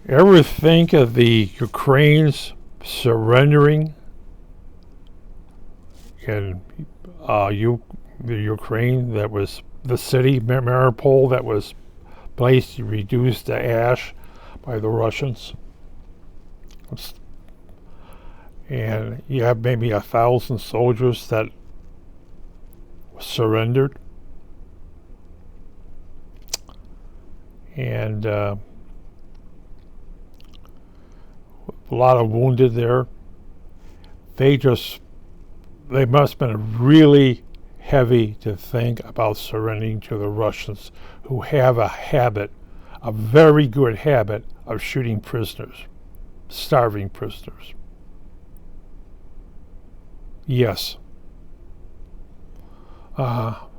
Ever think of the Ukrainians surrendering in the Ukraine, that was the city, Meriupol, that was placed reduced to ash by the Russians? And you have maybe 1,000 soldiers that surrendered. And a lot of wounded there. They must have been really heavy to think about surrendering to the Russians, who have a very good habit of shooting prisoners, starving prisoners. Yes. All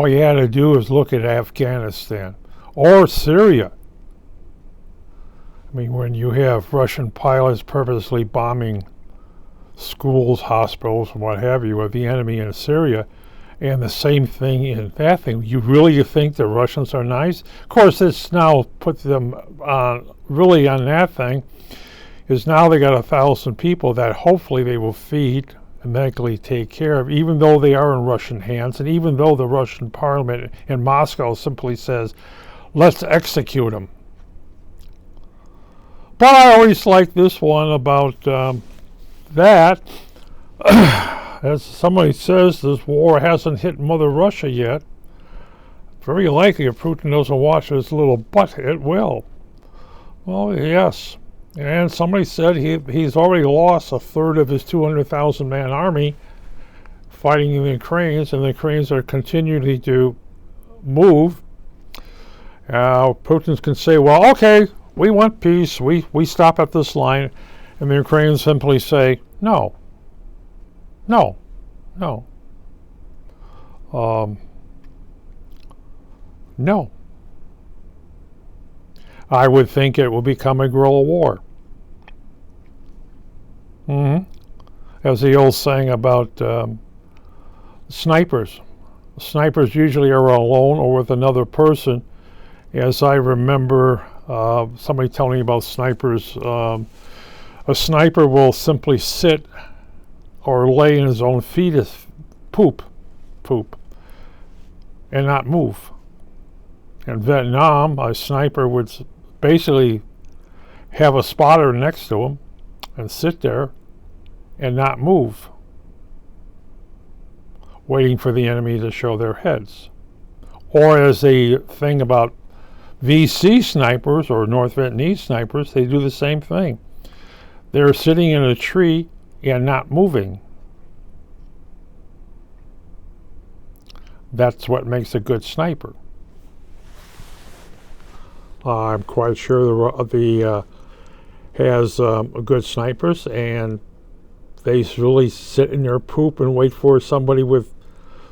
you had to do is look at Afghanistan or Syria. I mean, when you have Russian pilots purposely bombing schools, hospitals, and what have you with the enemy in Syria, and the same thing in that thing, you really think the Russians are nice? Of course, it's now put them really on that thing, is now they got 1,000 people that hopefully they will feed and medically take care of, even though they are in Russian hands, and even though the Russian parliament in Moscow simply says, let's execute them. But I always like this one about that. As somebody says, this war hasn't hit Mother Russia yet. Very likely, if Putin doesn't watch his little butt, it will. Well, yes. And somebody said he's already lost 1/3 of his 200,000 man army fighting in the Ukrainians, and the Ukrainians are continuing to move. Putin can say, well, okay, we want peace, we stop at this line, and the Ukrainians simply say, no. No. No. No. I would think it will become a guerrilla war. As the old saying about snipers. Snipers usually are alone or with another person. As I remember somebody telling me about snipers, a sniper will simply sit or lay in his own fetus, poop, and not move. In Vietnam, a sniper would basically have a spotter next to him and sit there and not move, waiting for the enemy to show their heads. Or as the thing about VC snipers or North Vietnamese snipers, they do the same thing. They're sitting in a tree and not moving. That's what makes a good sniper. I'm quite sure the has good snipers, and they really sit in their poop and wait for somebody with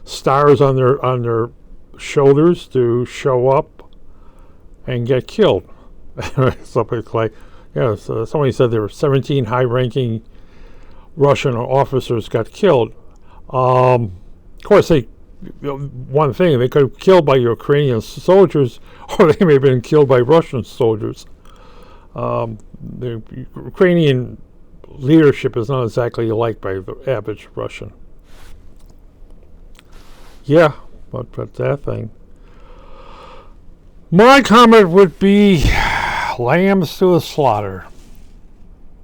stars on their shoulders to show up and get killed. Something like, somebody said there were 17 high-ranking Russian officers got killed. Of course, one thing, they could have been killed by Ukrainian soldiers, or they may have been killed by Russian soldiers. The Ukrainian leadership is not exactly liked by the average Russian. Yeah, but that thing. My comment would be lambs to the slaughter.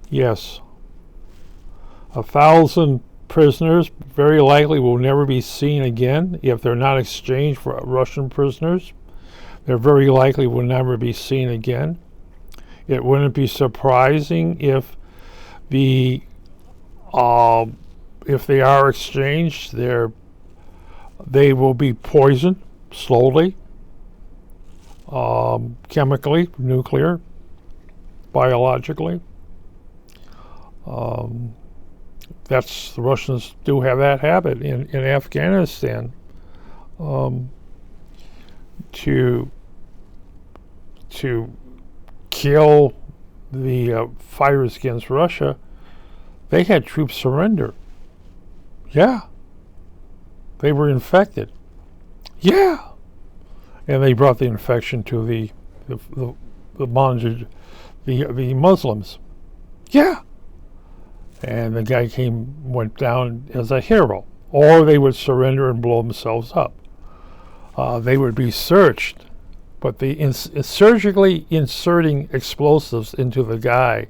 Yes. 1,000 prisoners very likely will never be seen again if they're not exchanged for Russian prisoners. They very likely will never be seen again. It wouldn't be surprising if they are exchanged, they will be poisoned slowly, chemically, nuclear, biologically. The Russians do have that habit in Afghanistan, to kill the fighters against Russia. They had troops surrender. Yeah. They were infected. Yeah. And they brought the infection to the the Muslims. Yeah. And the guy went down as a hero. Or they would surrender and blow themselves up. They would be searched, but surgically inserting explosives into the guy.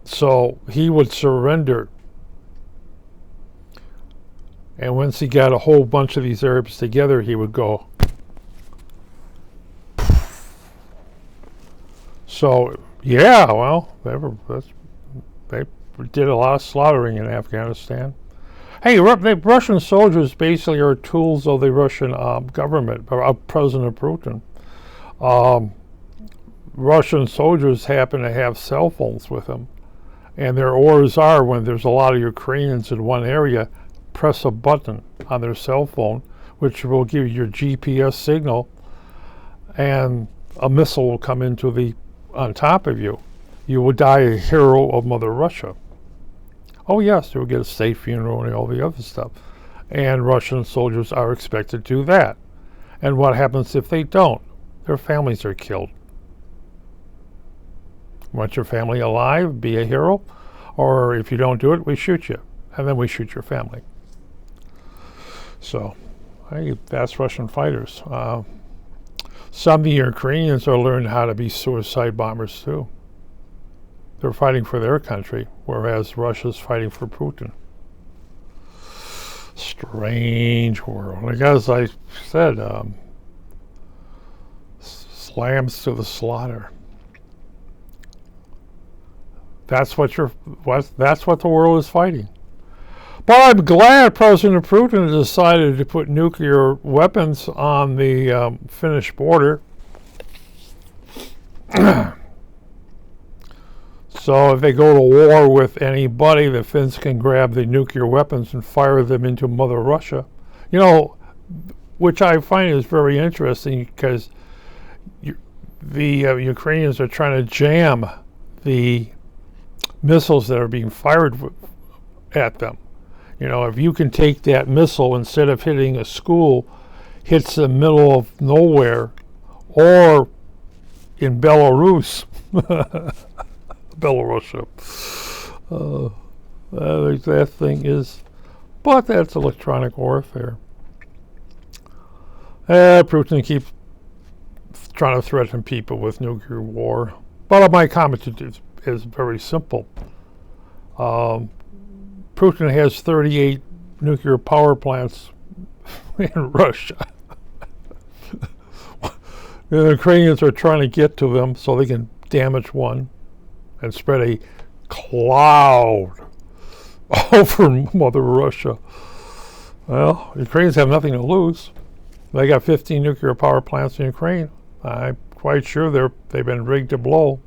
So he would surrender. And once he got a whole bunch of these Arabs together, he would go. So, yeah, well, they did a lot of slaughtering in Afghanistan. Hey, Russian soldiers basically are tools of the Russian government, President Putin. Russian soldiers happen to have cell phones with them. And their orders are, when there's a lot of Ukrainians in one area, press a button on their cell phone, which will give you your GPS signal, and a missile will come on top of you. You will die a hero of Mother Russia. Oh yes, you'll get a state funeral and all the other stuff. And Russian soldiers are expected to do that. And what happens if they don't? Their families are killed. Want your family alive? Be a hero? Or if you don't do it, we shoot you. And then we shoot your family. So, hey, that's Russian fighters. Some of the Ukrainians are learning how to be suicide bombers too. They're fighting for their country, whereas Russia's fighting for Putin. Strange world. Like as I said, slams to the slaughter. That's what the world is fighting. But I'm glad President Putin decided to put nuclear weapons on the Finnish border. So if they go to war with anybody, the Finns can grab the nuclear weapons and fire them into Mother Russia. You know, which I find is very interesting because the Ukrainians are trying to jam the missiles that are being fired at them. You know, if you can take that missile, instead of hitting a school, hits the middle of nowhere, or in Belarus, Belarusia. That thing is, but that's electronic warfare. Putin keeps trying to threaten people with nuclear war. But my comment is very simple. Putin has 38 nuclear power plants in Russia. The Ukrainians are trying to get to them so they can damage one and spread a cloud over Mother Russia. Well, Ukrainians have nothing to lose. They got 15 nuclear power plants in Ukraine. I'm quite sure they've been rigged to blow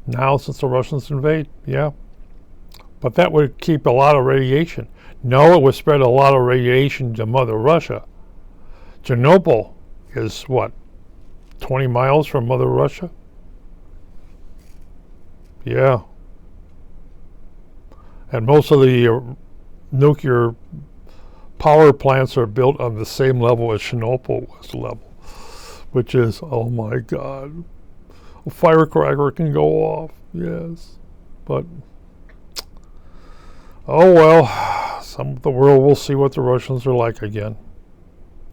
now since the Russians invade. Yeah. But that would keep a lot of radiation. No, it would spread a lot of radiation to Mother Russia. Chernobyl is what, 20 miles from Mother Russia? Yeah. And most of the nuclear power plants are built on the same level as Chernobyl was level, which is, oh my God, a firecracker can go off, yes. But, oh well, some of the world will see what the Russians are like again.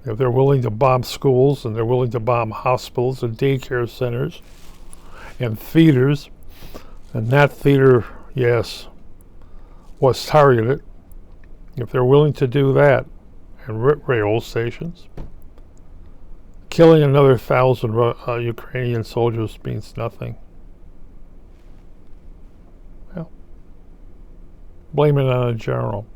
If they're willing to bomb schools and they're willing to bomb hospitals and daycare centers and theaters, and that theater, yes, was targeted. If they're willing to do that, and rail stations, killing another 1,000 Ukrainian soldiers means nothing. Well, blame it on a general.